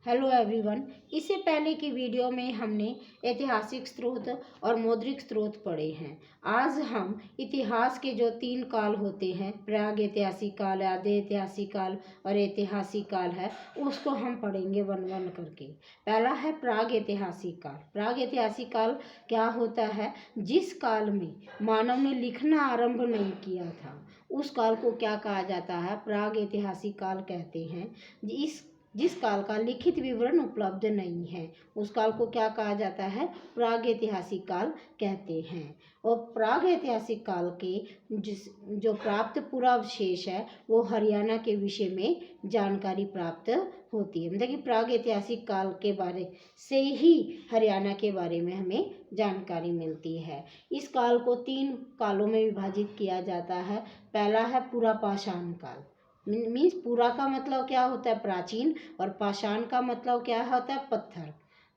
Hello everyone. इससे पहले की वीडियो में हमने ऐतिहासिक स्रोत और मौद्रिक स्रोत पढ़े हैं। आज हम इतिहास के जो 3 काल होते हैं, प्राग ऐतिहासिक काल, आद्य ऐतिहासिक काल और ऐतिहासिक काल है, उसको हम पढ़ेंगे वन वन करके। पहला है प्राग ऐतिहासिक काल। प्राग ऐतिहासिक काल क्या होता है? जिस काल में मानव ने लिखना आरंभ नहीं किया था, उस काल को क्या कहा जाता है? प्राग ऐतिहासिक काल कहते हैं। जिस काल का लिखित विवरण उपलब्ध नहीं है, उस काल को क्या कहा जाता है? प्रागैतिहासिक काल कहते हैं। और प्रागैतिहासिक काल के जो प्राप्त पुरावशेष है, वो हरियाणा के विषय में जानकारी प्राप्त होती है। मतलब कि प्रागैतिहासिक काल के बारे से ही हरियाणा के बारे में हमें जानकारी मिलती है। इस काल को 3 कालों में विभाजित किया जाता है। पहला है पुरापाषाण काल। मीन्स पूरा का मतलब क्या होता है? प्राचीन, और पाषाण का मतलब क्या होता है? पत्थर।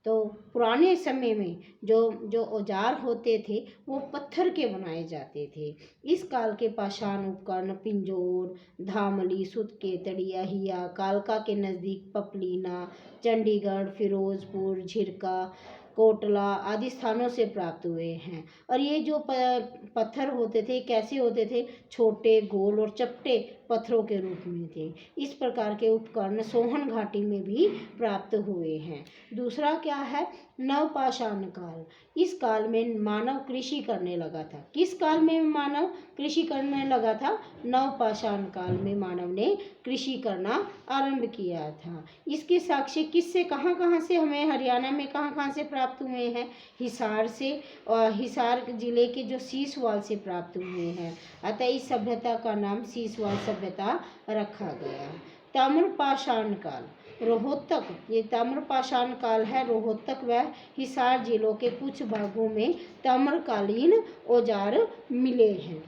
तो पुराने समय में जो जो औजार होते थे, वो पत्थर के बनाए जाते थे। इस काल के पाषाण उपकरण पिंजौर, धामली, सुतकेतड़ी, अहिया, कालका के नज़दीक पपलीना, चंडीगढ़, फिरोजपुर, झिरका, कोटला आदि स्थानों से प्राप्त हुए हैं। और ये जो पत्थर होते थे, कैसे होते थे? छोटे, गोल और चपटे पत्थरों के रूप में थे। इस प्रकार के उपकरण सोहन घाटी में भी प्राप्त हुए हैं। दूसरा क्या है? नवपाषाण काल। इस काल में मानव कृषि करने लगा था। किस काल में मानव कृषि करने लगा था? नवपाषाण काल में मानव ने कृषि करना आरंभ किया था। इसके साक्ष्य किससे, कहाँ कहाँ से हमें हरियाणा में कहाँ से प्राप्त हुए हैं? हिसार से, और हिसार जिले के जो सीसवाल से प्राप्त हुए हैं। अतः इस सभ्यता का नाम सीसवाल सभ्यता रखा गया। ताम्रपाषाण काल। रोहतक, ये ताम्रपाषाण काल है। रोहतक व हिसार जिलों के कुछ भागों में ताम्रकालीन औजार मिले हैं।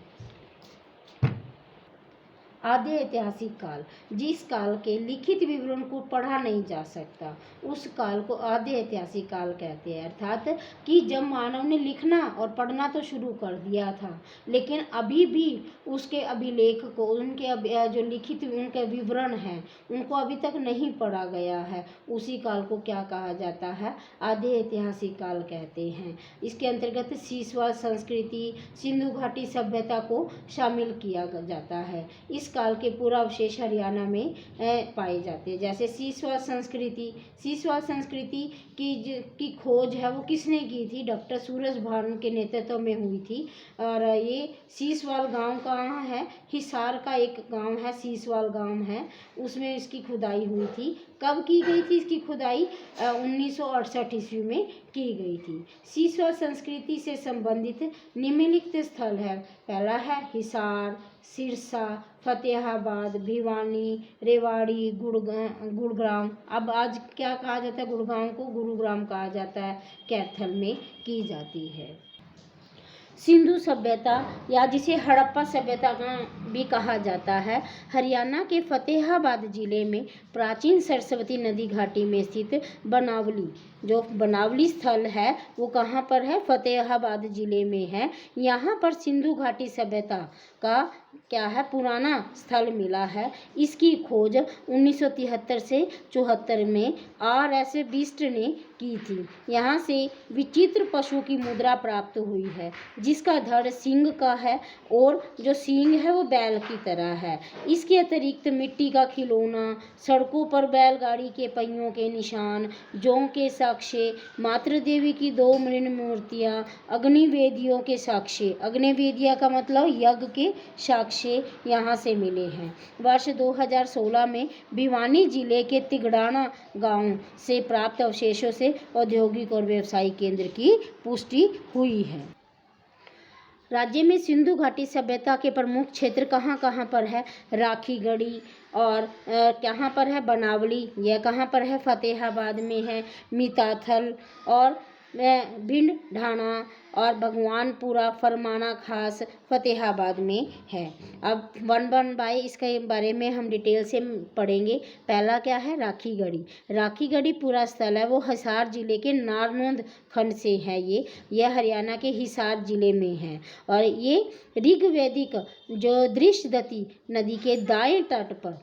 आद्य ऐतिहासिक काल। जिस काल के लिखित विवरण को पढ़ा नहीं जा सकता, उस काल को आद्य ऐतिहासिक काल कहते हैं। अर्थात कि जब मानव ने लिखना और पढ़ना तो शुरू कर दिया था, लेकिन अभी भी उसके अभिलेख को, उनके जो लिखित उनके विवरण हैं, उनको अभी तक नहीं पढ़ा गया है। उसी काल को क्या कहा जाता है? आद्य ऐतिहासिक काल कहते हैं। इसके अंतर्गत सीसवाल संस्कृति, सिंधु घाटी सभ्यता को शामिल किया जाता है। इस काल के पुरावशेष हरियाणा में पाए जाते हैं। जैसे सीसवाल संस्कृति। सीसवाल संस्कृति की खोज है वो किसने की थी? डॉक्टर सूरज भान के नेतृत्व में हुई थी। और ये सीसवाल गांव कहाँ है? हिसार का एक गांव है, सीसवाल गांव है, उसमें इसकी खुदाई हुई थी। कब की गई थी इसकी खुदाई? 1968 ईस्वी में की गई थी। सीसवाल संस्कृति से संबंधित निम्नलिखित स्थल है। पहला है हिसार, सिरसा, फतेहाबाद, भिवानी, रेवाड़ी, गुड़गांव। अब आज क्या कहा जाता है? गुड़गांव को गुरुग्राम कहा जाता है। कैथल में की जाती है। सिंधु सभ्यता, या जिसे हड़प्पा सभ्यता भी कहा जाता है, हरियाणा के फतेहाबाद जिले में प्राचीन सरस्वती नदी घाटी में स्थित बनावली, जो बनावली स्थल है, वो कहाँ पर है? फतेहाबाद जिले में है। यहाँ पर सिंधु घाटी सभ्यता का क्या है? पुराना स्थल मिला है। इसकी खोज 1973 से 74 में R.S. बिष्ट ने की थी। यहाँ से विचित्र पशु की मुद्रा प्राप्त हुई है, जिसका धड़ सिंह का है और जो सींग है वो बैल की तरह है। इसके अतिरिक्त मिट्टी का खिलौना, सड़कों पर बैलगाड़ी के पहियों के निशान, जौ के साक्ष्य, मातृ देवी की 2 मृण मूर्तियाँ, अग्निवेदियों के साक्ष्य, अग्निवेदिया का मतलब यज्ञ के साक्ष्य यहाँ से मिले हैं। वर्ष 2016 में भिवानी जिले के तिगड़ाना गांव से प्राप्त अवशेषों से औद्योगिक और व्यावसायिक केंद्र की पुष्टि हुई है। राज्य में सिंधु घाटी सभ्यता के प्रमुख क्षेत्र कहाँ कहाँ पर है? राखीगढ़ी, और कहाँ पर है? बनावली। यह कहाँ पर है? फतेहाबाद में है। मिताथल और भिंड ढाणा और भगवानपुरा, फरमाना खास फतेहाबाद में है। अब 1 बाय इसके बारे में हम डिटेल से पढ़ेंगे। पहला क्या है? राखीगढ़ी। राखीगढ़ी पूरा स्थल है वो हिसार जिले के नारनौंद खंड से है। यह हरियाणा के हिसार जिले में है। और ये ऋग्वैदिक जो दृश्यदती नदी के दाएं तट पर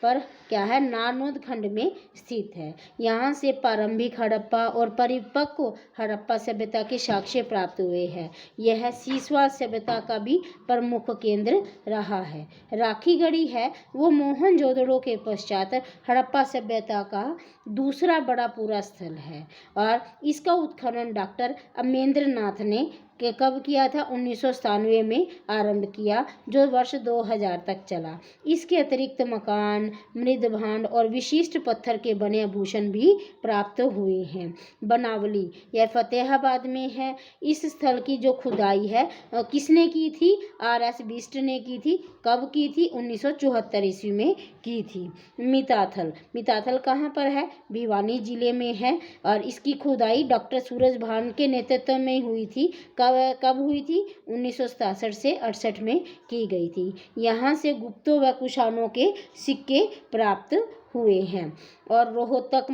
पर क्या है, नारनौंद खंड में स्थित है। यहाँ से प्रारंभिक हड़प्पा और परिपक्व हड़प्पा सभ्यता के साक्ष्य प्राप्त हुए हैं। यह सिसवा सभ्यता का भी प्रमुख केंद्र रहा है। राखीगढ़ी है वो मोहनजोदड़ो के पश्चात हड़प्पा सभ्यता का दूसरा बड़ा पूरा स्थल है और इसका उत्खनन डॉक्टर अमरेंद्र नाथ ने कब किया था, 1997 में आरंभ किया, जो वर्ष 2000 तक चला। इसके अतिरिक्त मकान, मृद भांड और विशिष्ट पत्थर के बने आभूषण भी प्राप्त हुए हैं। बनावली यह फतेहाबाद में है। इस स्थल की जो खुदाई है किसने की थी, RS बिष्ट ने की थी। कब की थी, 1974 ईस्वी में की थी। मिताथल कहाँ पर है, भिवानी जिले में है और इसकी खुदाई डॉक्टर सूरज भान के नेतृत्व में हुई थी। कब हुई थी, 1967 से 68 में की गई थी। यहाँ से गुप्तों व कुषाणों के सिक्के प्राप्त हुए हैं। और रोहतक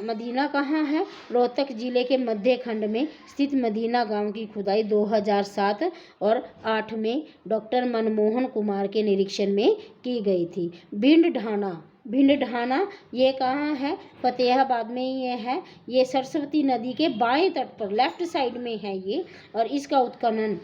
मदीना कहाँ है, रोहतक जिले के मध्य खंड में स्थित मदीना गांव की खुदाई 2007 और 8 में डॉक्टर मनमोहन कुमार के निरीक्षण में की गई थी। भिंड ढाना ये कहाँ है, फतेहाबाद में ये है। ये सरस्वती नदी के बाएं तट पर लेफ्ट साइड में है ये, और इसका उत्खनन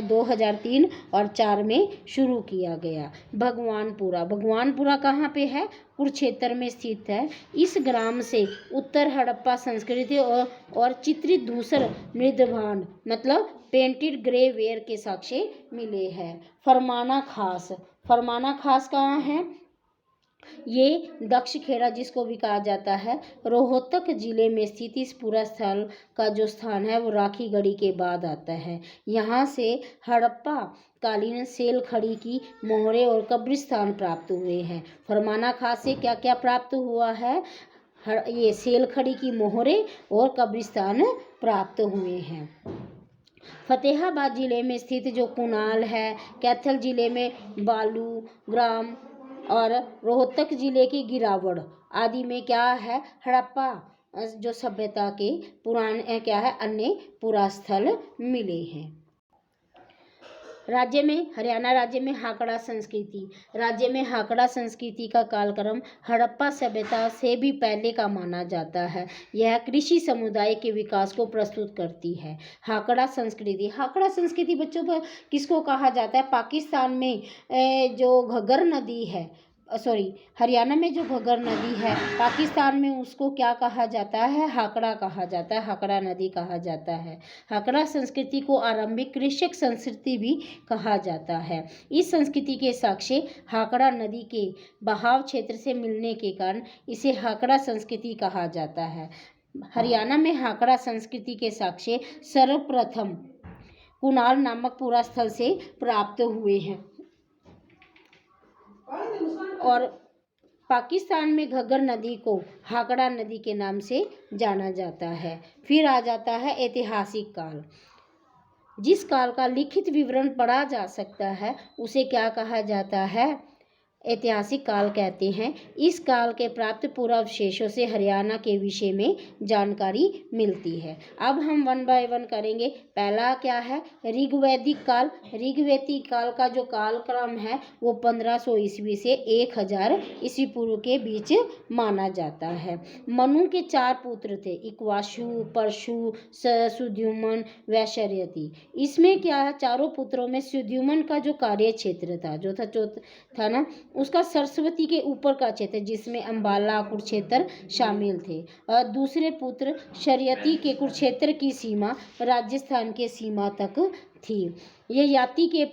2003 और 4 में शुरू किया गया। भगवानपुरा कहाँ पे है, कुरुक्षेत्र में स्थित है। इस ग्राम से उत्तर हड़प्पा संस्कृति और चित्रित धूसर मृदभांड मतलब पेंटेड ग्रे वेयर के साक्ष्य मिले हैं। फरमाना खास कहाँ है, ये दक्ष खेड़ा जिसको भी कहा जाता है, रोहतक जिले में स्थित इस पूरा स्थल का जो स्थान है वो राखीगढ़ी के बाद आता है। यहाँ से हड़प्पा कालीन सेल खड़ी की मोहरे और कब्रिस्तान प्राप्त हुए हैं। फरमाना खास से क्या क्या प्राप्त हुआ है, ये सेल खड़ी की मोहरे और कब्रिस्तान प्राप्त हुए हैं। फतेहाबाद जिले में स्थित जो कुनाल है, कैथल जिले में बालू ग्राम और रोहतक जिले की गिरावड़ आदि में क्या है, हड़प्पा जो सभ्यता के पुराने क्या है, अन्य पुरास्थल मिले हैं। हरियाणा राज्य में हाकड़ा संस्कृति का कालक्रम हड़प्पा सभ्यता से भी पहले का माना जाता है। यह कृषि समुदाय के विकास को प्रस्तुत करती है। हाकड़ा संस्कृति बच्चों पर किसको कहा जाता है, पाकिस्तान में जो घग्गर नदी है, हरियाणा में जो घग्गर नदी है, पाकिस्तान में उसको क्या कहा जाता है, हाकड़ा कहा जाता है, हाकड़ा नदी कहा जाता है। हाकड़ा संस्कृति को आरंभिक कृषक संस्कृति भी कहा जाता है। इस संस्कृति के साक्ष्य हाकड़ा नदी के बहाव क्षेत्र से मिलने के कारण इसे हाकड़ा संस्कृति कहा जाता है। हरियाणा में हाकड़ा संस्कृति के साक्ष्य सर्वप्रथम कुनाल नामक पूरा स्थल से प्राप्त हुए हैं और पाकिस्तान में घग्गर नदी को हाकड़ा नदी के नाम से जाना जाता है। फिर आ जाता है ऐतिहासिक काल। जिस काल का लिखित विवरण पढ़ा जा सकता है उसे क्या कहा जाता है, ऐतिहासिक काल कहते हैं। इस काल के प्राप्त पुरावशेषों से हरियाणा के विषय में जानकारी मिलती है। अब हम 1 बाय 1 करेंगे। पहला क्या है, ऋग्वैदिक काल का जो कालक्रम है वो 1500 ईस्वी से 1000 ईस्वी पूर्व के बीच माना जाता है। मनु के 4 पुत्र थे, इक्वाशु, परशु, सुद्युमन व शर्यति। इसमें क्या है, चारों पुत्रों में सुद्युमन का जो कार्य क्षेत्र था था ना, उसका सरस्वती के ऊपर का क्षेत्र जिसमें अंबाला कुरुक्षेत्र शामिल थे, और दूसरे पुत्र शर्यती के कुरुक्षेत्र की सीमा राजस्थान के सीमा तक थी। ये याति के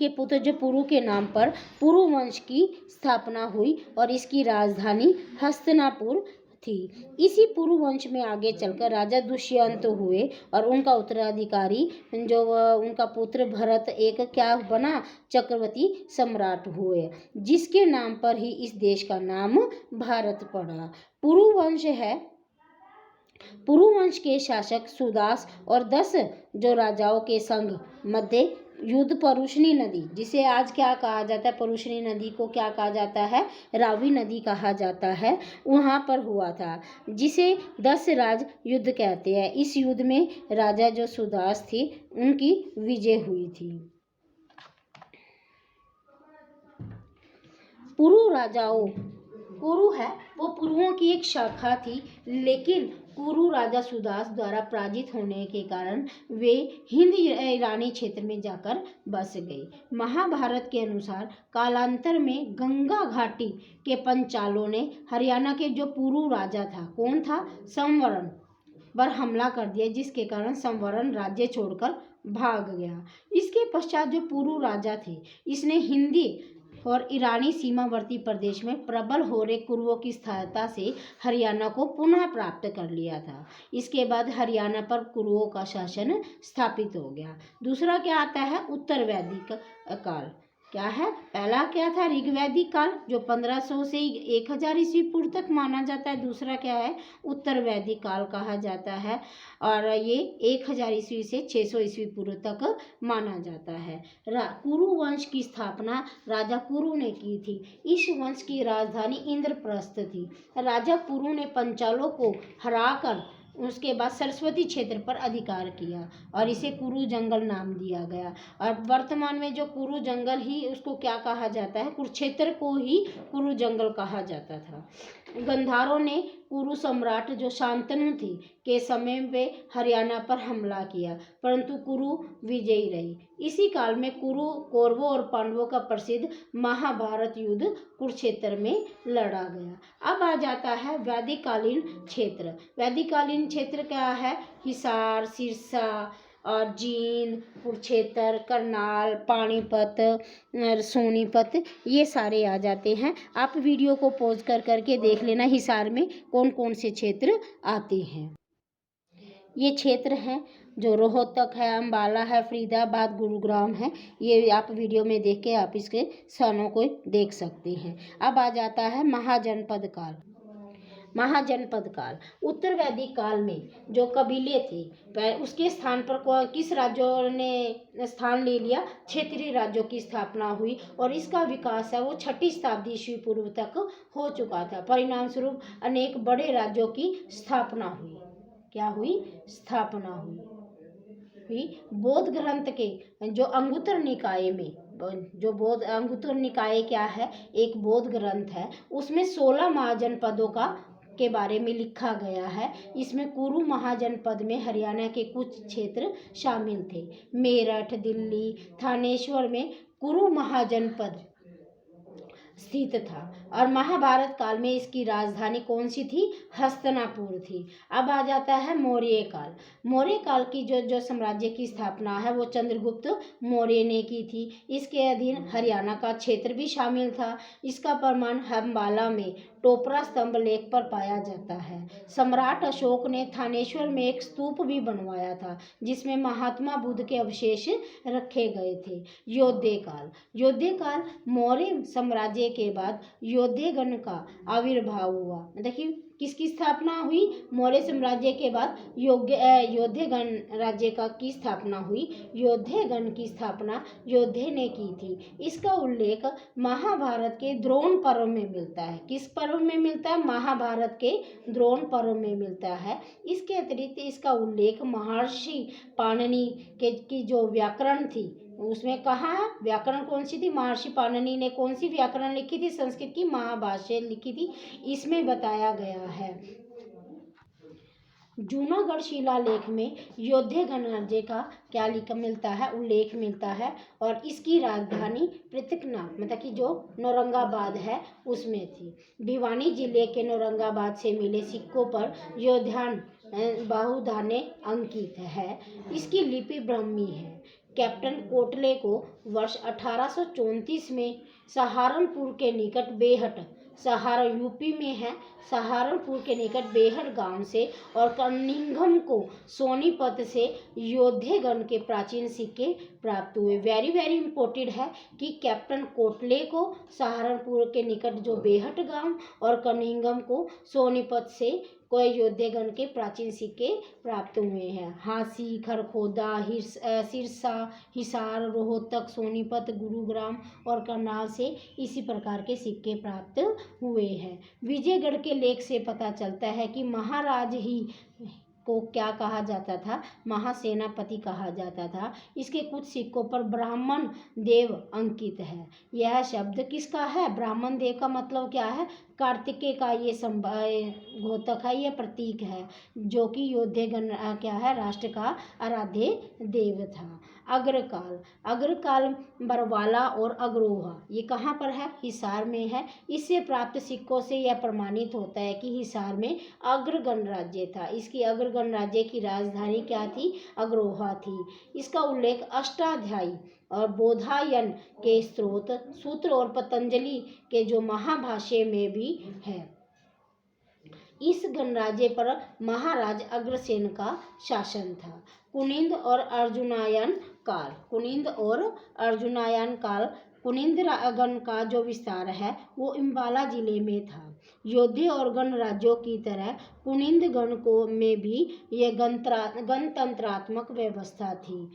पुत्र जो पुरु के नाम पर पुरु वंश की स्थापना हुई और इसकी राजधानी हस्तिनापुर थी। इसी पुरु वंश में आगे चलकर राजा दुष्यंत हुए और उनका उत्तराधिकारी जो उनका पुत्र भरत एक क्या बना, चक्रवर्ती सम्राट हुए, जिसके नाम पर ही इस देश का नाम भारत पड़ा। पुरु वंश के शासक सुदास और 10 जो राजाओं के संग मध्य युद्ध परुष्णी नदी, जिसे आज क्या कहा जाता है, परुष्णी नदी को क्या कहा जाता है, रावी नदी कहा जाता है, वहाँ पर हुआ था, जिसे 10 राज युद्ध कहते हैं। इस युद्ध में राजा जो सुदास थी उनकी विजय हुई थी। पुरु राजाओं, कुरु है वो पुरुओं की एक शाखा थी, लेकिन कुरु राजा सुदास द्वारा पराजित होने के कारण वे हिंद ईरानी क्षेत्र में जाकर बस गई। महाभारत के अनुसार कालांतर में गंगा घाटी के पंचालों ने हरियाणा के जो पुरु राजा था, कौन था, संवरण, पर हमला कर दिया, जिसके कारण संवरण राज्य छोड़कर भाग गया। इसके पश्चात जो पुरु राजा थे, इसने हिंदी और ईरानी सीमावर्ती प्रदेश में प्रबल हो रहे कुरुओं की सहायता से हरियाणा को पुनः प्राप्त कर लिया था। इसके बाद हरियाणा पर कुरुओं का शासन स्थापित हो गया। दूसरा क्या आता है, उत्तर वैदिक काल। क्या है, पहला क्या था, ऋग्वैदिक काल जो 1500 से 1000 ईस्वी पूर्व तक माना जाता है। दूसरा क्या है, उत्तर वैदिक काल कहा जाता है, और ये 1000 ईस्वी से 600 ईस्वी पूर्व तक माना जाता है। कुरु वंश की स्थापना राजा कुरु ने की थी। इस वंश की राजधानी इंद्रप्रस्थ थी। राजा कुरु ने पंचालों को हराकर उसके बाद सरस्वती क्षेत्र पर अधिकार किया और इसे कुरु जंगल नाम दिया गया। और वर्तमान में जो कुरु जंगल ही उसको क्या कहा जाता है, कुरुक्षेत्र को ही कुरु जंगल कहा जाता था। गंधारों ने कुरु सम्राट जो शांतनु थे के समय पे हरियाणा पर हमला किया, परंतु कुरु विजयी रही। इसी काल में कुरु कौरवों और पांडवों का प्रसिद्ध महाभारत युद्ध कुरुक्षेत्र में लड़ा गया। अब आ जाता है वैदिक कालीन क्षेत्र। वैदिक कालीन क्षेत्र क्या है, हिसार, सिरसा और जींद, कुरुक्षेत्र, करनाल, पानीपत, सोनीपत, ये सारे आ जाते हैं। आप वीडियो को पॉज कर करके देख लेना हिसार में कौन कौन से क्षेत्र आते हैं। ये क्षेत्र हैं जो रोहतक है, अम्बाला है, फरीदाबाद, गुरुग्राम है। ये आप वीडियो में देख के आप इसके स्थानों को देख सकते हैं। अब आ जाता है महाजनपद काल। महाजनपद काल, उत्तर वैदिक काल में जो कबीले थे उसके स्थान पर किस राज्यों ने स्थान ले लिया, क्षेत्रीय राज्यों की स्थापना हुई और इसका विकास है वो 6ठी शताब्दी ईस्वी पूर्व तक हो चुका था। परिणाम स्वरूप अनेक बड़े राज्यों की स्थापना हुई। क्या हुई, स्थापना हुई। बौद्ध ग्रंथ के जो अंगुत्तर निकाय में, जो बौद्ध अंगुत्तर निकाय क्या है, एक बौद्ध ग्रंथ है, उसमें 16 महाजनपदों के बारे में लिखा गया है। इसमें कुरु महाजनपद में हरियाणा के कुछ क्षेत्र शामिल थे। मेरठ, दिल्ली, थानेश्वर में कुरु महाजनपद स्थित था और महाभारत काल में इसकी राजधानी कौन सी थी, हस्तिनापुर थी। अब आ जाता है मौर्य काल। मौर्य काल की जो साम्राज्य की स्थापना है वो चंद्रगुप्त मौर्य ने की थी। इसके अधीन हरियाणा का क्षेत्र भी शामिल था। इसका प्रमाण अम्बाला में टोपरा स्तंभ लेख पर पाया जाता है। सम्राट अशोक ने थानेश्वर में एक स्तूप भी बनवाया था जिसमें महात्मा बुद्ध के अवशेष रखे गए थे। योद्धे काल। योद्धे काल मौर्य साम्राज्य के बाद योद्धेगण का आविर्भाव हुआ। देखिए किसकी स्थापना हुई, मौर्य साम्राज्य के बाद योद्धेगण राज्य की स्थापना हुई। योद्धेगण की स्थापना योद्धे ने की थी। इसका उल्लेख महाभारत के द्रोण पर्व में मिलता है। किस पर्व में मिलता है, महाभारत के द्रोण पर्व में मिलता है। इसके अतिरिक्त इसका उल्लेख महर्षि पाणिनि की जो व्याकरण थी उसमें कहाँ है, व्याकरण कौन सी थी, महर्षि पाणिनि ने कौन सी व्याकरण लिखी थी, संस्कृत की महाभाष्य लिखी थी, इसमें बताया गया है। जूनागढ़ शिलालेख में योद्धेगण राज्य का क्या मिलता है, उल्लेख मिलता है और इसकी राजधानी पृथकना मतलब कि जो नौरंगाबाद है उसमें थी। भिवानी जिले के नौरंगाबाद से मिले सिक्कों पर योद्धान बहुधाने अंकित है। इसकी लिपि ब्राह्मी है। कैप्टन कोटले को वर्ष 1834 में सहारनपुर के निकट बेहट, सहारा यूपी में है, सहारनपुर के निकट बेहट गांव से और कनिंघम को सोनीपत से योद्धेगण के प्राचीन सिक्के प्राप्त हुए। वेरी वेरी इंपॉर्टेंट है कि कैप्टन कोटले को सहारनपुर के निकट जो बेहट गांव और कनिंघम को सोनीपत से कोई योद्धेगण के प्राचीन सिक्के प्राप्त हुए हैं। हांसी, खरखोदा, सिरसा, हिसार, रोहतक, सोनीपत, गुरुग्राम और करनाल से इसी प्रकार के सिक्के प्राप्त हुए हैं। विजयगढ़ के लेख से पता चलता है कि महाराज ही को क्या कहा जाता था? महासेनापति कहा जाता था। इसके कुछ सिक्कों पर ब्राह्मण देव अंकित है। यह शब्द किसका है? ब्राह्मण देव का मतलब क्या है? कार्तिकेय का ये घोतक है, ये प्रतीक है, जो कि योद्धेगण क्या है? राष्ट्र का आराध्य देव था। अग्रकाल, अग्रकाल बरवाला और अग्रोहा ये कहाँ पर है? हिसार में है। इससे प्राप्त सिक्कों से यह प्रमाणित होता है कि हिसार में अग्र गणराज्य था। इसकी अग्र गणराज्य की राजधानी क्या थी? अग्रोहा थी। इसका उल्लेख अष्टाध्यायी और बोधायन के स्रोत सूत्र और पतंजलि के जो महाभाष्य में भी है। इस गणराज्य पर महाराज अग्रसेन का शासन था। कुनिंद और अर्जुनायन काल, कुनिंद और अर्जुनायन काल, कुनिंद गण का जो विस्तार है वो इम्बाला जिले में था। योद्धे और गणराज्यों की तरह कुनिंद गण को में भी यह गणतंत्रात्मक व्यवस्था थी।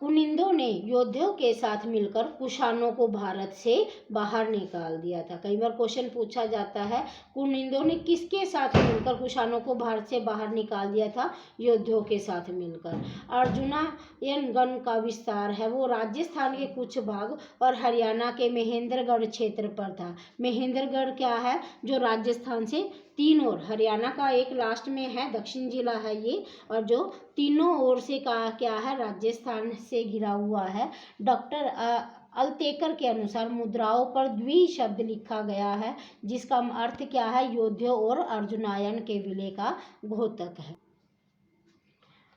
कुनिंदों ने योद्धियों के साथ मिलकर कुषाणों को भारत से बाहर निकाल दिया था। कई बार क्वेश्चन पूछा जाता है, कुनिंदों ने किसके साथ मिलकर कुषाणों को भारत से बाहर निकाल दिया था? योद्धियों के साथ मिलकर। अर्जुनायन गण का विस्तार है वो राजस्थान के कुछ भाग और हरियाणा के महेंद्रगढ़ क्षेत्र पर था। महेंद्रगढ़ क्या है? जो राजस्थान से तीन ओर, हरियाणा का एक लास्ट में है, दक्षिण जिला है ये, और जो तीनों ओर से क्या है? राजस्थान से घिरा हुआ है। डॉक्टर अल्तेकर के अनुसार मुद्राओं पर द्वि शब्द लिखा गया है, जिसका अर्थ क्या है? योद्धियों और अर्जुनायन के विलय का घोतक है।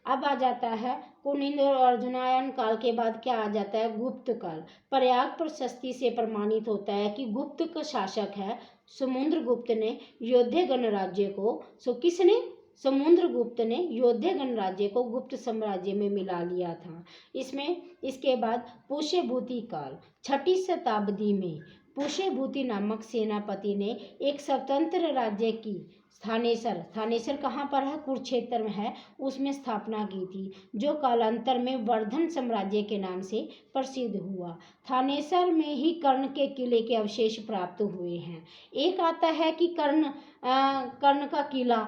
अब आ जाता है कुनिंद और अर्जुनायन काल के बाद क्या आ जाता है? गुप्त काल। प्रयाग प्रशस्ति से प्रमाणित होता है कि गुप्त का शासक है समुद्रगुप्त ने योद्धे गणराज्य को, किसने? समुद्रगुप्त ने योद्धे गणराज्य को गुप्त साम्राज्य में मिला लिया था। इसके बाद पुष्यभूति काल, 6ठी शताब्दी में पुष्यभूति नामक सेनापति ने एक स्वतंत्र राज्य की थानेसर कहाँ पर है? कुरुक्षेत्र में है, उसमें स्थापना की थी, जो कालांतर में वर्धन साम्राज्य के नाम से प्रसिद्ध हुआ। थानेसर में ही कर्ण के किले के अवशेष प्राप्त हुए हैं। एक आता है कि कर्ण का किला,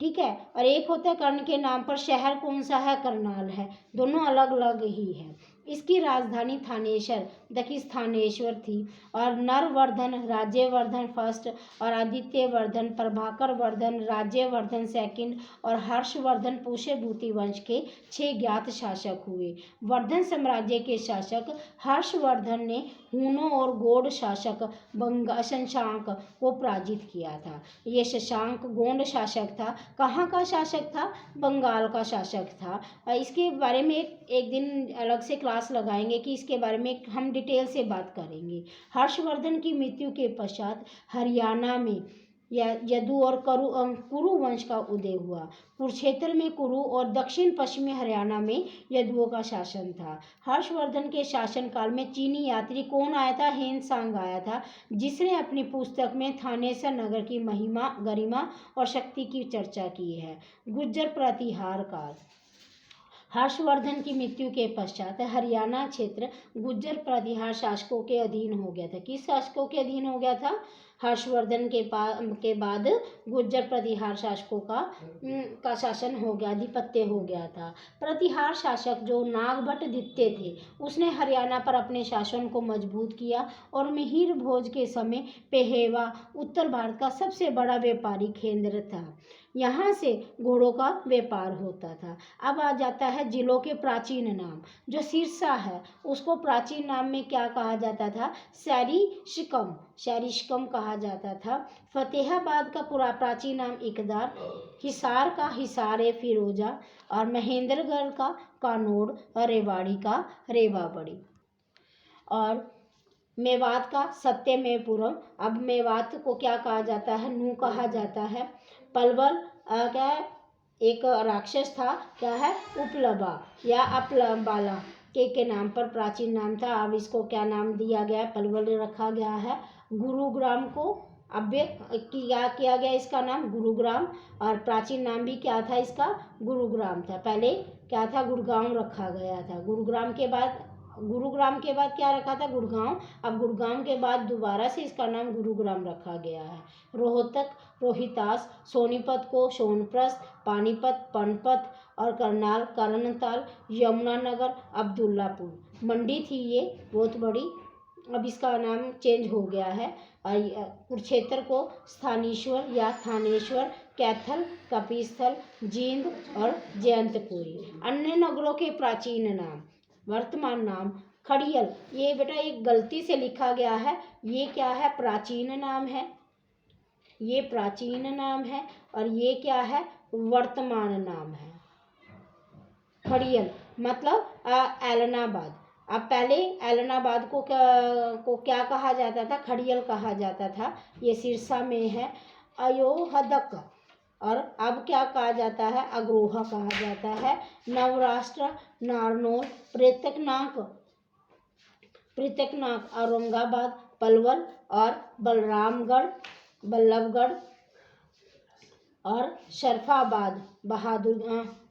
ठीक है, और एक होता है कर्ण के नाम पर शहर, कौन सा है? करनाल है। दोनों अलग अलग ही है। इसकी राजधानी थानेसर दक्षिणानेश्वर थी और नरवर्धन, राज्यवर्धन फर्स्ट और आदित्यवर्धन, प्रभाकर वर्धन, राज्यवर्धन सेकंड और हर्षवर्धन पुष्यभूति वंश के 6 ज्ञात शासक हुए। वर्धन साम्राज्य के शासक हर्षवर्धन ने हुनों और गौड़ शासक शशांक को पराजित किया था। ये शशांक गौड़ शासक था। कहाँ का शासक था? बंगाल का शासक था। इसके बारे में एक दिन अलग से क्लास लगाएंगे कि इसके बारे में हम डिटेल से बात करेंगे। हर्षवर्धन की मृत्यु के पश्चात हरियाणा में यदु और कुरु वंश का उदय हुआ। कुरुक्षेत्र में कुरु और दक्षिण पश्चिमी हरियाणा में यदुओं का शासन था। हर्षवर्धन के शासनकाल में चीनी यात्री कौन आया था? हेनसांग आया था, जिसने अपनी पुस्तक में थानेसर नगर की महिमा, गरिमा और शक्ति की चर्चा की है। गुर्जर प्रतिहार काल, हर्षवर्धन की मृत्यु के पश्चात हरियाणा क्षेत्र गुर्जर प्रतिहार शासकों के अधीन हो गया था। किस शासकों के अधीन हो गया था? हर्षवर्धन के बाद गुर्जर प्रतिहार शासकों का शासन हो गया, आधिपत्य हो गया था। प्रतिहार शासक जो नागभट्ट द्वितीय थे, उसने हरियाणा पर अपने शासन को मजबूत किया और मिहिर भोज के समय पेहेवा उत्तर भारत का सबसे बड़ा व्यापारिक केंद्र था। यहाँ से घोड़ों का व्यापार होता था। अब आ जाता है जिलों के प्राचीन नाम। जो सिरसा है उसको प्राचीन नाम में क्या कहा जाता था? सैरिशकम कहा जाता था। फतेहाबाद का पूरा प्राचीन नाम इकदार, हिसार का हिसार फिरोजा और महेंद्रगढ़ का कानोड़ और रेवाड़ी का रेवाबड़ी और मेवात का सत्यमेवपुरम। अब मेवात को क्या कहा जाता है? नू कहा जाता है। पलवल क्या है? एक राक्षस था, क्या है? उपलबा या अपलबाला के नाम पर प्राचीन नाम था। अब इसको क्या नाम दिया गया है? पलवल रखा गया है। गुरुग्राम को अब किया गया इसका नाम गुरुग्राम, और प्राचीन नाम भी क्या था इसका? गुरुग्राम था। पहले क्या था? गुड़गांव रखा गया था। गुरुग्राम के बाद गुरुग्राम के बाद क्या रखा था, गुड़गांव। अब गुड़गांव के बाद दोबारा से इसका नाम गुरुग्राम रखा गया है। रोहतक रोहितास, सोनीपत को सोनप्रस्थ, पानीपत पनपत और करनाल कर्णताल, यमुनानगर अब्दुल्लापुर। मंडी थी ये बहुत बड़ी, अब इसका नाम चेंज हो गया है। कुरुक्षेत्र को स्थानेश्वर या थानेश्वर, कैथल, कपिस्थल, जींद और जयंतपुरी। अन्य नगरों के प्राचीन नाम, वर्तमान नाम खड़ियल। ये बेटा एक गलती से लिखा गया है, ये क्या है, प्राचीन नाम है, ये प्राचीन नाम है और ये क्या है, वर्तमान नाम है। खड़ियल मतलब ऐलनाबाद। अब पहले ऐलनाबाद को क्या कहा जाता था, खड़ियल कहा जाता था। ये सिरसा में है। अयोहदक और अब क्या कहा जाता है, अग्रोहा कहा जाता है। नवराष्ट्र, नारनौल, पृथकनाक औरंगाबाद, पलवल और बल्लभगढ़ और शरफाबाद,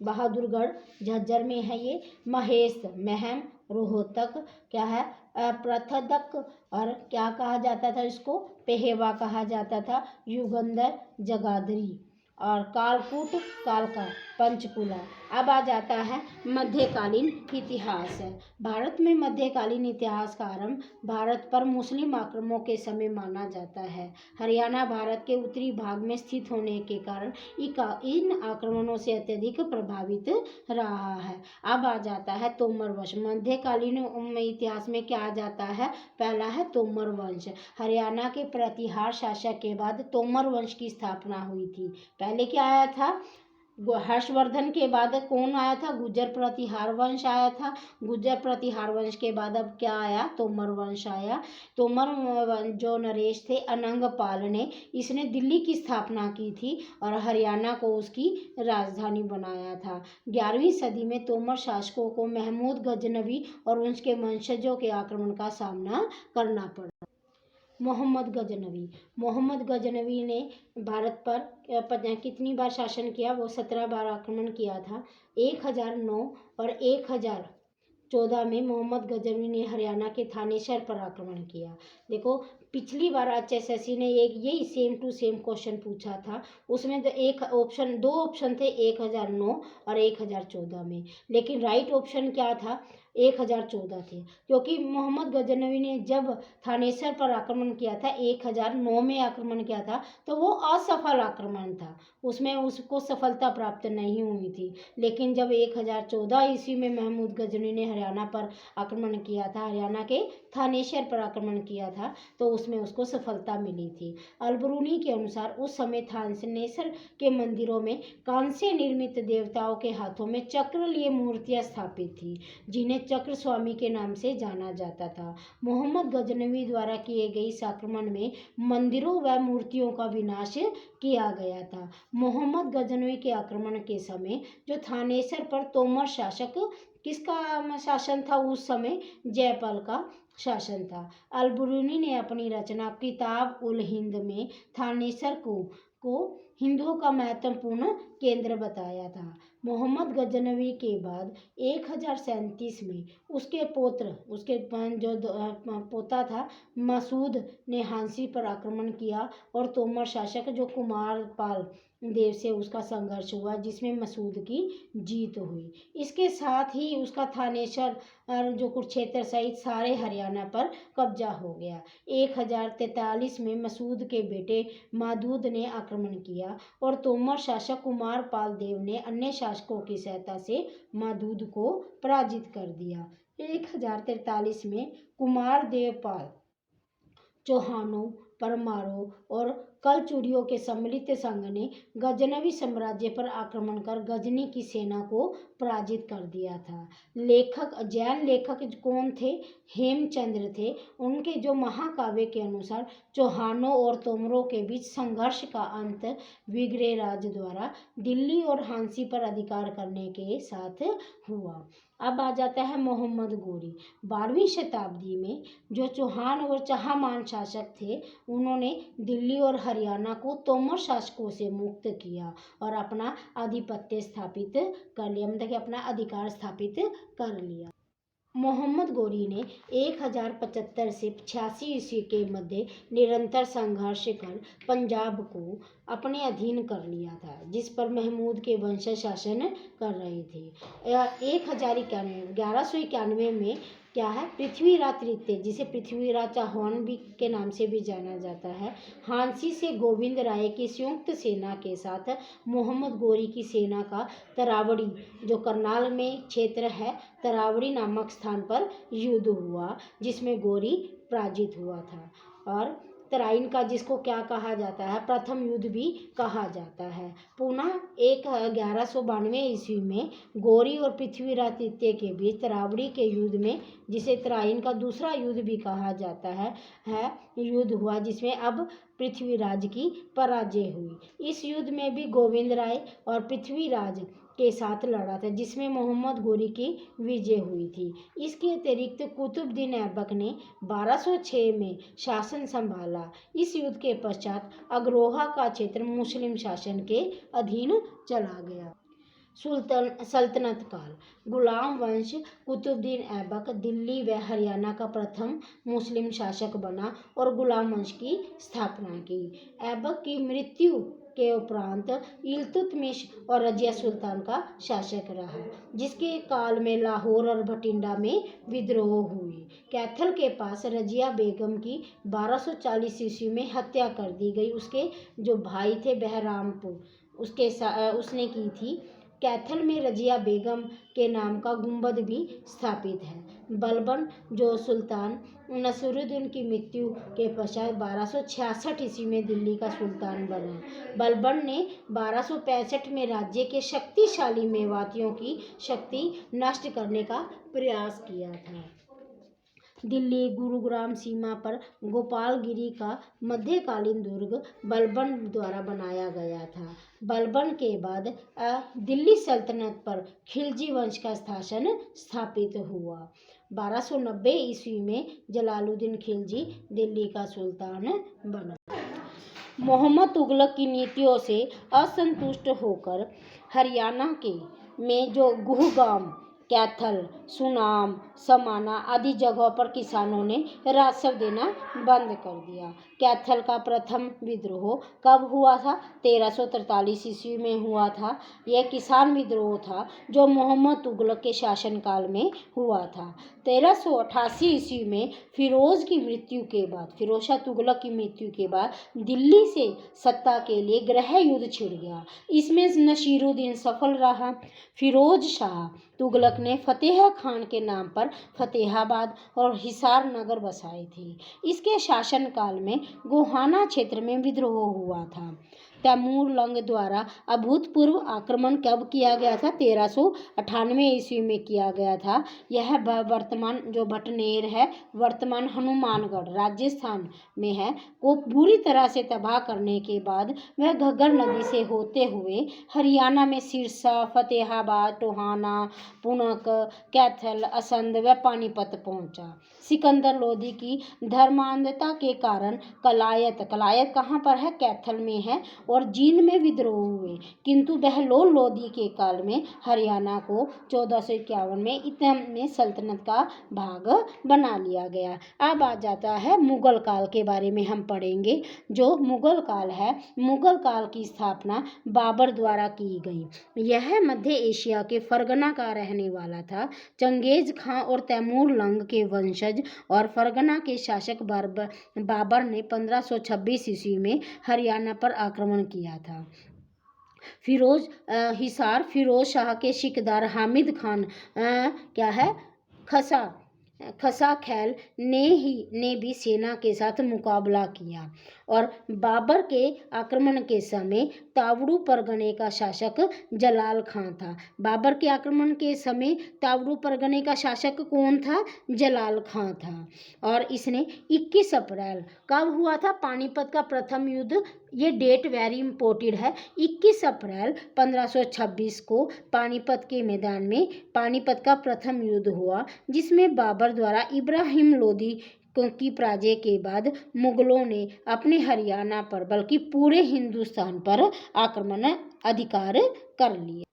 बहादुरगढ़ झज्जर में है ये। महेश, महम, रोहतक क्या है, पृथदक और क्या कहा जाता था इसको, पेहेवा कहा जाता था। युगंधर, जगाधरी और कालकूट, कालका, पंचकुला। अब आ जाता है मध्यकालीन इतिहास। भारत में मध्यकालीन इतिहास का आरंभ भारत पर मुस्लिम आक्रमणों के समय माना जाता है। हरियाणा भारत के उत्तरी भाग में स्थित होने के कारण इन आक्रमणों से अत्यधिक प्रभावित रहा है। अब आ जाता है तोमर वंश। मध्यकालीन इतिहास में क्या आ जाता है, पहला है तोमर वंश। हरियाणा के प्रतिहार शासक के बाद तोमर वंश की स्थापना हुई थी। पहले क्या आया था, हर्षवर्धन के बाद कौन आया था, गुर्जर प्रतिहार वंश आया था। गुर्जर प्रतिहार वंश के बाद अब क्या आया, तोमर वंश आया। तोमर जो नरेश थे अनंगपाल ने, इसने दिल्ली की स्थापना की थी और हरियाणा को उसकी राजधानी बनाया था। 11वीं सदी में तोमर शासकों को महमूद गजनवी और उनके वंशजों के आक्रमण का सामना करना पड़ा। मोहम्मद गजनवी ने भारत पर कितनी बार शासन किया, वो 17 बार आक्रमण किया था। 1009 और 1014 में मोहम्मद गजनवी ने हरियाणा के थानेसर पर आक्रमण किया। देखो पिछली बार HSSC ने यही सेम टू सेम क्वेश्चन पूछा था, उसमें तो दो ऑप्शन थे 1009 और 1014 में, लेकिन राइट ऑप्शन क्या था, 1014 थे। क्योंकि मोहम्मद गजनवी ने जब थानेसर पर आक्रमण किया था, 1009 में आक्रमण किया था, तो वो असफल आक्रमण था, उसमें उसको सफलता प्राप्त नहीं हुई थी। लेकिन जब 1014 ईस्वी में महमूद गजनवी ने हरियाणा पर आक्रमण किया था, हरियाणा के थानेसर पर आक्रमण किया था, तो उसमें उसको सफलता मिली थी। अलबरूनी के अनुसार उस समय थानेसर के मंदिरों में कांस्य निर्मित देवताओं के हाथों में चक्र लिए मूर्तियां स्थापित थी, जिन्हें चक्र स्वामी के नाम से जाना जाता था। मोहम्मद गजनवी द्वारा किए गए इस आक्रमण में मंदिरों व मूर्तियों का विनाश किया गया था। मोहम्मद गजनवी के आक्रमण के समय जो थानेसर पर तोमर शासक, किसका शासन था उस समय, जयपाल का शासन था। अलबरूनी ने अपनी रचना किताब उल हिंद में थानेसर को हिंदुओं का महत्वपूर्ण केंद्र बताया था। मोहम्मद गजनवी के बाद 1037 में उसके जो पोता था मसूद ने हांसी पर आक्रमण किया और तोमर शासक जो कुमारपाल देव से उसका संघर्ष हुआ, जिसमें मसूद की जीत हुई। इसके साथ ही उसका थानेसर जो कुरुक्षेत्र सहित सारे हरियाणा पर कब्जा हो गया। 1043 में मसूद के बेटे मादूद ने आक्रमण किया और तोमर शासक कुमारपाल देव ने अन्य शासकों की सहायता से मादूद को पराजित कर दिया। 1043 में कुमारदेवपाल चौहानों, परमारों और कलचुड़ियों के सम्मिलित संघ ने गजनवी साम्राज्य पर आक्रमण कर गजनी की सेना को पराजित कर दिया था। जैन लेखक कौन थे, हेमचंद्र थे। उनके जो महाकाव्य के अनुसार चौहानों और तोमरों के बीच संघर्ष का अंत विग्रहराज द्वारा दिल्ली और हांसी पर अधिकार करने के साथ हुआ। अब आ जाता है मोहम्मद गोरी। 12वीं शताब्दी में जो चौहान और चहामान शासक थे, उन्होंने दिल्ली और हरियाणा को तोमर शासकों से मुक्त किया और अपना आधिपत्य स्थापित कर लिया, मतलब कि अपना अधिकार स्थापित कर लिया। मोहम्मद गोरी ने 1075 से 86 ईस्वी के मध्य निरंतर संघर्ष कर पंजाब को अपने अधीन कर लिया था, जिस पर महमूद के वंशज शासन कर रहे थे। 1191 में क्या है, पृथ्वीराज तृतीय, जिसे पृथ्वीराज चौहान भी के नाम से भी जाना जाता है, हांसी से गोविंद राय की संयुक्त सेना के साथ मोहम्मद गोरी की सेना का तरावड़ी, जो करनाल में क्षेत्र है, तरावड़ी नामक स्थान पर युद्ध हुआ, जिसमें गोरी पराजित हुआ था। और तराइन का, जिसको क्या कहा जाता है, प्रथम युद्ध भी कहा जाता है। पुनः 1192 ईस्वी में गोरी और पृथ्वीराज तृतीय के बीच तरावड़ी के युद्ध में, जिसे तराइन का दूसरा युद्ध भी कहा जाता है युद्ध हुआ, जिसमें अब पृथ्वीराज की पराजय हुई। इस युद्ध में भी गोविंद राय और पृथ्वीराज के साथ लड़ा था, जिसमें मोहम्मद गोरी की विजय हुई थी। इसके अतिरिक्त कुतुबुद्दीन ऐबक ने 1206 में शासन संभाला। इस युद्ध के पश्चात अग्रोहा का क्षेत्र मुस्लिम शासन के अधीन चला गया। सल्तनत काल। गुलाम वंश कुतुबुद्दीन ऐबक दिल्ली व हरियाणा का प्रथम मुस्लिम शासक बना और गुलाम वंश की स्थापना की। ऐबक की मृत्यु के उपरांत इल्तुतमिश और रजिया सुल्तान का शासक रहा, जिसके काल में लाहौर और भटिंडा में विद्रोह हुई। कैथल के पास रजिया बेगम की 1240 ईस्वी में हत्या कर दी गई। उसके जो भाई थे बहरामपुर, उसने की थी। कैथल में रजिया बेगम के नाम का गुंबद भी स्थापित है। बलबन, जो सुल्तान नसरुद्दीन की मृत्यु के पश्चात 1266 ईस्वी में दिल्ली का सुल्तान बना। बलबन ने 1265 में राज्य के शक्तिशाली मेवातियों की शक्ति नष्ट करने का प्रयास किया था। दिल्ली गुरुग्राम सीमा पर गोपालगिरी का मध्यकालीन दुर्ग बलबन द्वारा बनाया गया था। बलबन के बाद दिल्ली सल्तनत पर खिलजी वंश का शासन स्थापित हुआ। 1290 ईस्वी में जलालुद्दीन खिलजी दिल्ली का सुल्तान बना। मोहम्मद तुगलक की नीतियों से असंतुष्ट होकर हरियाणा में जो गुहगाम, कैथल, सुनाम, समाना आदि जगहों पर किसानों ने राजस्व देना बंद कर दिया। कैथल का प्रथम विद्रोह कब हुआ था? 1343 ईस्वी में हुआ था। यह किसान विद्रोह था जो मोहम्मद तुगलक के शासनकाल में हुआ था। 1388 ईस्वी में फिरोज शाह तुगलक की मृत्यु के बाद दिल्ली से सत्ता के लिए गृह युद्ध छिड़ गया। इसमें नसीरुद्दीन सफल रहा। फिरोज शाह तुगलक ने फतेह खान के नाम पर फतेहाबाद और हिसार नगर बसाए थे। इसके शासनकाल में गोहाना क्षेत्र में विद्रोह हुआ था। तैमूर लंग द्वारा अभूतपूर्व आक्रमण कब किया गया था? 1398 ईस्वी में किया गया था। यह वर्तमान जो भटनेर है, वर्तमान हनुमानगढ़ राजस्थान में है, को बुरी तरह से तबाह करने के बाद वह घग्गर नदी से होते हुए हरियाणा में सिरसा, फतेहाबाद, टोहाना, पुनक, कैथल, असंध व पानीपत पहुंचा। सिकंदर लोदी की धर्मांधता के कारण कलायत कहाँ पर है? कैथल में है, और जींद में विद्रोह हुए, किंतु बहलोल लोदी के काल में हरियाणा को 1451 में सल्तनत का भाग बना लिया गया। अब आ जाता है मुगल काल के बारे में हम पढ़ेंगे। जो मुगल काल है, मुगल काल की स्थापना बाबर द्वारा की गई। यह मध्य एशिया के फरगना का रहने वाला था। चंगेज खां और तैमूर लंग के वंशज और फरगना के शासक बाबर ने 1526 ईस्वी में हरियाणा पर आक्रमण किया था। फिरोज शाह के सिकदार हामिद खान खसा खैल ने भी सेना के साथ मुकाबला किया, और बाबर के आक्रमण के समय तावड़ू परगने का शासक जलाल खां था। बाबर के आक्रमण के समय तावड़ू परगने का शासक कौन था? जलाल खां था। और इसने 21 अप्रैल कब हुआ था? पानीपत का प्रथम युद्ध, ये डेट वेरी इम्पोर्टेंट है। 21 अप्रैल 1526 को पानीपत के मैदान में पानीपत का प्रथम युद्ध हुआ, जिसमें बाबर द्वारा इब्राहिम लोदी की पराजय के बाद मुगलों ने अपने हरियाणा पर बल्कि पूरे हिंदुस्तान पर आक्रमण अधिकार कर लिया।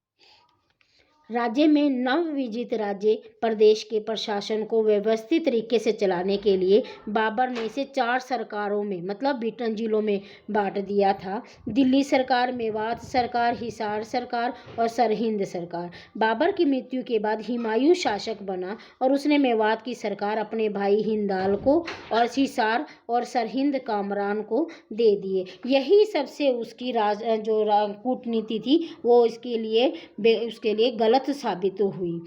राज्य में नवविजित राज्य प्रदेश के प्रशासन को व्यवस्थित तरीके से चलाने के लिए बाबर ने इसे 4 सरकारों में मतलब 52 जिलों में बांट दिया था। दिल्ली सरकार, मेवात सरकार, हिसार सरकार और सरहिंद सरकार। बाबर की मृत्यु के बाद हुमायूं शासक बना और उसने मेवात की सरकार अपने भाई हिंदाल को और हिसार और सरहिंद कामरान को दे दिए। यही सबसे उसकी कूटनीति थी वो उसके लिए गलत साबित हुई।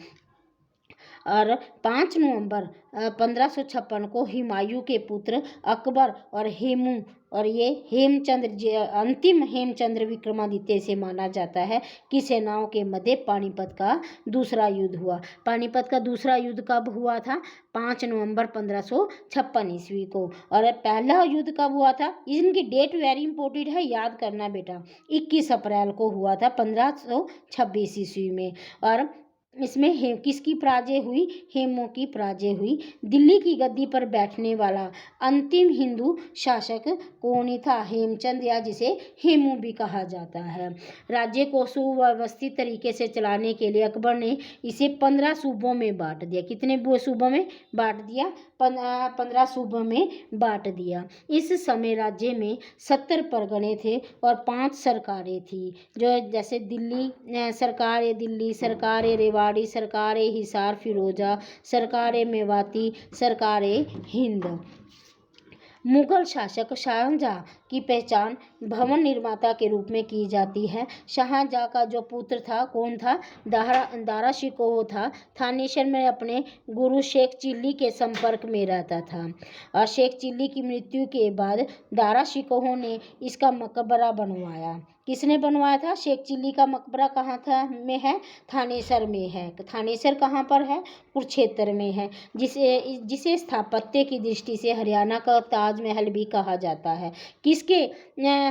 और 5 नवंबर 1556 को हुमायूं के पुत्र अकबर और ये अंतिम हेमचंद्र विक्रमादित्य से माना जाता है कि सेनाओं के मध्य पानीपत का दूसरा युद्ध हुआ। पानीपत का दूसरा युद्ध कब हुआ था? 5 नवंबर 1556 ईस्वी को। और पहला युद्ध कब हुआ था? इनकी डेट वेरी इंपॉर्टेंट है, याद करना बेटा। 21 अप्रैल को हुआ था 1526 ईस्वी में। और इसमें किसकी पराजय हुई? हेमू की पराजय हुई। दिल्ली की गद्दी पर बैठने वाला अंतिम हिंदू शासक कौन ही था? हेमचंद, या जिसे हेमू भी कहा जाता है। राज्य को सुव्यवस्थित तरीके से चलाने के लिए अकबर ने इसे 15 सूबों में बांट दिया। कितने सूबों में बांट दिया? 15 सूबों में बांट दिया। इस समय राज्य में 70 परगने थे और 5 सरकारें थी, जो जैसे दिल्ली सरकार रेवाड़ी, सरकार हिसार फिरोजा, सरकार मेवाती, सरकार हिंद। मुगल शासक शाहजहां की पहचान भवन निर्माता के रूप में की जाती है। शाहजहां का जो पुत्र था, कौन था? दारा शिकोह था। थानेसर में अपने गुरु शेख चिल्ली के संपर्क में रहता था। और शेख चिल्ली की मृत्यु के बाद दारा शिकोह ने इसका मकबरा बनवाया। किसने बनवाया था? शेख चिल्ली का मकबरा कहाँ में है? थानेसर में है। थानेसर कहाँ पर है? कुरुक्षेत्र में है, जिसे स्थापत्य की दृष्टि से हरियाणा का ताजमहल भी कहा जाता है।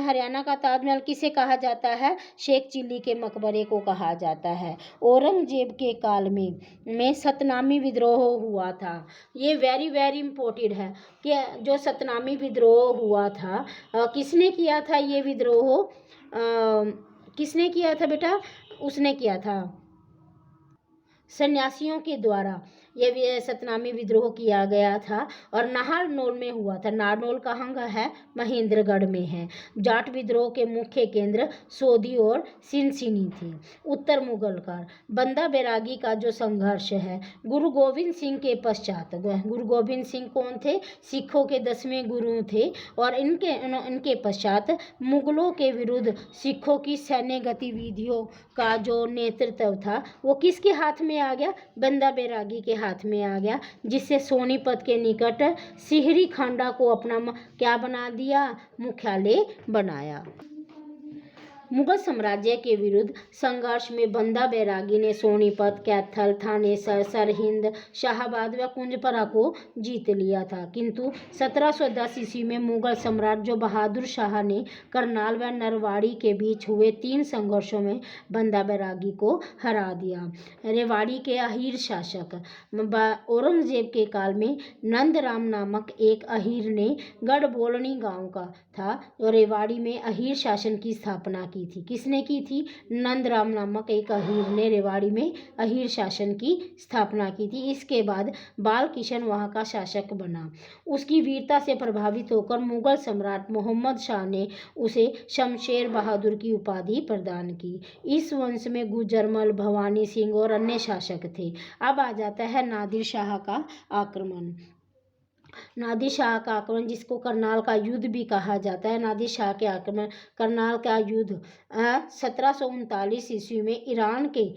हरियाणा का ताजमहल किसे कहा जाता है? शेख चिल्ली के मकबरे को कहा जाता है। औरंगजेब के काल में सतनामी विद्रोह हुआ था। ये वेरी वेरी इंपॉर्टेंट है कि जो सतनामी विद्रोह हुआ था, किसने किया था ये विद्रोह? किसने किया था बेटा? उसने किया था सन्यासियों के द्वारा। ये सतनामी विद्रोह किया गया था और नाहरनौल में हुआ था। नाहरनौल कहाँ का है? महेंद्रगढ़ में है। जाट विद्रोह के मुख्य केंद्र सोधी और सिनसिनी थे। उत्तर मुगल काल, बंदा बैरागी का जो संघर्ष है, गुरु गोविंद सिंह के पश्चात। गुरु गोविंद सिंह कौन थे? सिखों के 10वें गुरु थे। और इनके पश्चात मुगलों के विरुद्ध सिखों की सैन्य गतिविधियों का जो नेतृत्व था वो किसके हाथ में आ गया? बंदा बैरागी के हाथ में आ गया, जिससे सोनीपत के निकट सिहरी खांडा को अपना क्या बना दिया? मुख्यालय बनाया। मुगल साम्राज्य के विरुद्ध संघर्ष में बंदा बैरागी ने सोनीपत, कैथल, थानेसर, सरहिंद, शाहाबाद व कुंजपरा को जीत लिया था। किंतु 1710 ईस्वी में मुगल सम्राट जो बहादुर शाह ने करनाल व नरवाड़ी के बीच हुए 3 संघर्षों में बंदा बैरागी को हरा दिया। रेवाड़ी के अहीर शासक औरंगजेब के काल में नंदराम नामक एक अहीर ने गढ़बोलनी गांव का था और रेवाड़ी में अहीर शासन की स्थापना की थी। किसने की थी? नंदराम नामक एक अहीर ने रेवाड़ी में अहीर शासन की स्थापना की थी। इसके बाद बाल किशन वहाँ का शासक बना। उसकी वीरता से प्रभावित होकर मुगल सम्राट मोहम्मद शाह ने उसे शमशेर बहादुर की उपाधि प्रदान की। इस वंश में गुजरमल, भवानी सिंह और अन्य शासक थे। अब आ जाता है नादिर शाह का आक्रमण। नादिर शाह का आक्रमण, जिसको करनाल का युद्ध भी कहा जाता है। नादिर शाह के आक्रमण, करनाल का युद्ध 1739 ईस्वी में ईरान के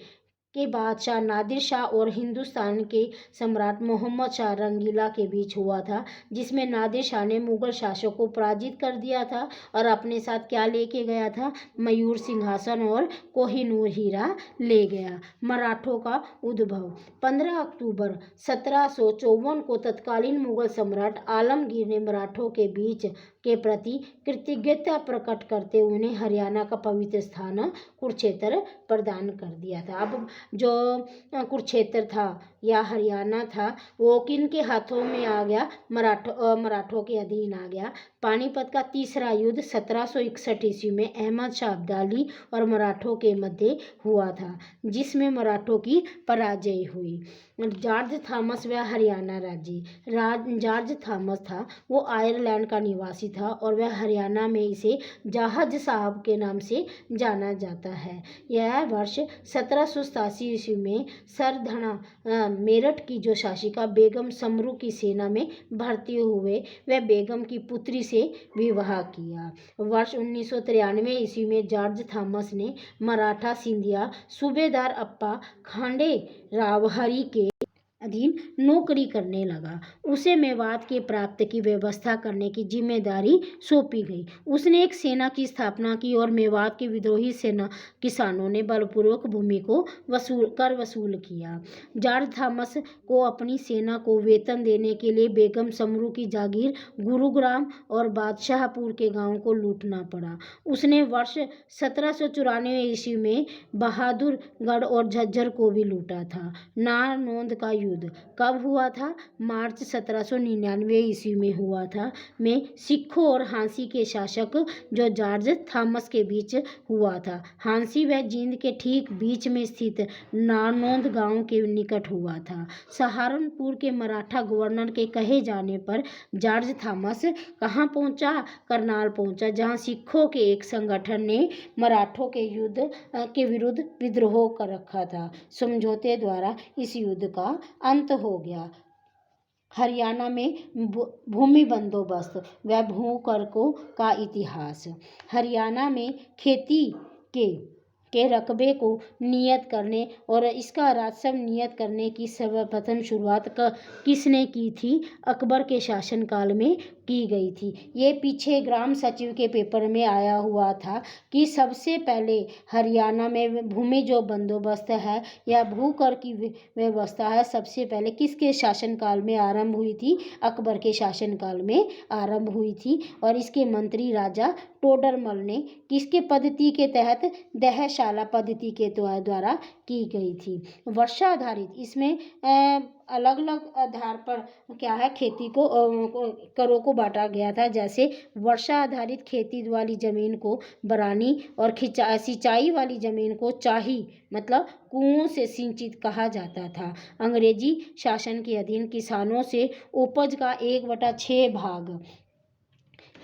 बादशाह नादिर शाह और हिंदुस्तान के सम्राट मोहम्मद शाह रंगीला के बीच हुआ था, जिसमें नादिर शाह ने मुगल शासकों को पराजित कर दिया था और अपने साथ क्या लेके गया था? मयूर सिंहासन और कोहिनूर हीरा ले गया। मराठों का उद्भव। 15 अक्टूबर 1754 को तत्कालीन मुगल सम्राट आलमगीर ने मराठों के बीच के प्रति कृतज्ञता प्रकट करते हुए उन्हें हरियाणा का पवित्र स्थान कुरुक्षेत्र प्रदान कर दिया था। अब जो कुरुक्षेत्र था या हरियाणा था वो किनके हाथों में आ गया? मराठों के अधीन आ गया। पानीपत का तीसरा युद्ध 1761 ईस्वी में अहमद शाह अब्दाली और मराठों के मध्य हुआ था, जिसमें मराठों की पराजय हुई। जॉर्ज थॉमस वह हरियाणा जॉर्ज थॉमस था वो आयरलैंड का निवासी था और वह हरियाणा में इसे जहाज साहब के नाम से जाना जाता है। यह वर्ष 1787 ईस्वी में सरधना मेरठ की जो शासिका बेगम समरू की सेना में भर्ती हुए, वह बेगम की पुत्री से विवाह किया। वर्ष 1993 ईस्वी में जॉर्ज थॉमस ने मराठा सिंधिया सूबेदार अप्पा खांडे राव हरि के अधीन नौकरी करने लगा। उसे मेवात के प्राप्त की व्यवस्था करने की जिम्मेदारी सौंपी गई। उसने एक सेना की स्थापना की और मेवात के विद्रोही सेना किसानों ने बलपूर्वक भूमि को वसूल किया। जॉर्ज थॉमस को अपनी सेना को वेतन देने के लिए बेगम समरू की जागीर गुरुग्राम और बादशाहपुर के गांवों को लूटना पड़ा। उसने वर्ष 1794 ईस्वी में बहादुरगढ़ और झज्जर को भी लूटा था। नारनौंद का युद्ध कब हुआ था? मार्च 1799 ईस्वी में हुआ था। में सिखों और हांसी के शासक जो जॉर्ज थॉमस के बीच हुआ था। हांसी व जींद के ठीक बीच में स्थित नारनौंद गांव के निकट हुआ था। सहारनपुर के मराठा गवर्नर के कहे जाने पर जॉर्ज थॉमस कहाँ पहुंचा? करनाल पहुंचा, जहां सिखों के एक संगठन ने मराठों के विरुद्ध विद्रोह कर रखा था। समझौते द्वारा इस युद्ध का अंत हो गया। हरियाणा में भूमि बंदोबस्त व भूकरकों का इतिहास। हरियाणा में खेती के रकबे को नियत करने और इसका राजस्व नियत करने की सर्वप्रथम शुरुआत किसने की थी? अकबर के शासनकाल में की गई थी। ये पीछे ग्राम सचिव के पेपर में आया हुआ था कि सबसे पहले हरियाणा में भूमि जो बंदोबस्त है या भूकर की व्यवस्था है, सबसे पहले किसके शासनकाल में आरंभ हुई थी? अकबर के शासनकाल में आरंभ हुई थी। और इसके मंत्री राजा टोडरमल ने किसके पद्धति के तहत? दहशाला पद्धति के द्वारा की गई थी। वर्षा आधारित, इसमें अलग अलग आधार पर क्या है, खेती को करों को बांटा गया था। जैसे वर्षा आधारित खेती वाली जमीन को बरानी और सिंचाई वाली जमीन को चाही मतलब कुओं से सिंचित कहा जाता था। अंग्रेजी शासन के अधीन किसानों से उपज का 1/6 भाग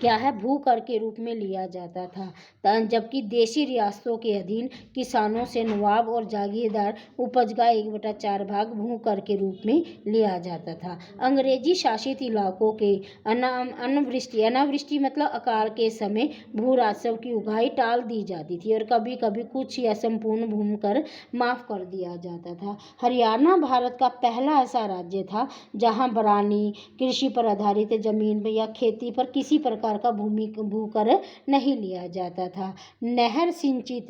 क्या है, भू कर के रूप में लिया जाता था, जबकि देशी रियासतों के अधीन किसानों से नवाब और जागीरदार उपज का 1/4 भाग भू कर के रूप में लिया जाता था। अंग्रेजी शासित इलाकों के अनावृष्टि मतलब अकाल के समय भू राजस्व की उगाही टाल दी जाती थी और कभी कभी कुछ या संपूर्ण भूमि कर माफ कर दिया जाता था। हरियाणा भारत का पहला ऐसा राज्य था जहाँ बरानी कृषि पर आधारित जमीन या खेती पर किसी प्रकार का भूकर नहीं लिया जाता था। नहर सिंचित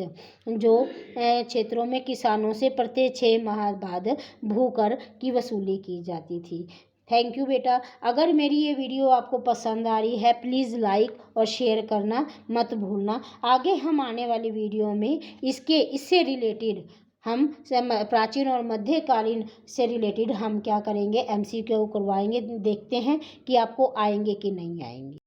जो क्षेत्रों में किसानों से प्रति 6 माह बाद भूकर की वसूली की जाती थी। थैंक यू बेटा। अगर मेरी ये वीडियो आपको पसंद आ रही है प्लीज़ लाइक और शेयर करना मत भूलना। आगे हम आने वाली वीडियो में इससे रिलेटेड हम प्राचीन और मध्यकालीन से रिलेटेड हम क्या करेंगे, MCQ करवाएंगे। देखते हैं कि आपको आएंगे कि नहीं आएंगे।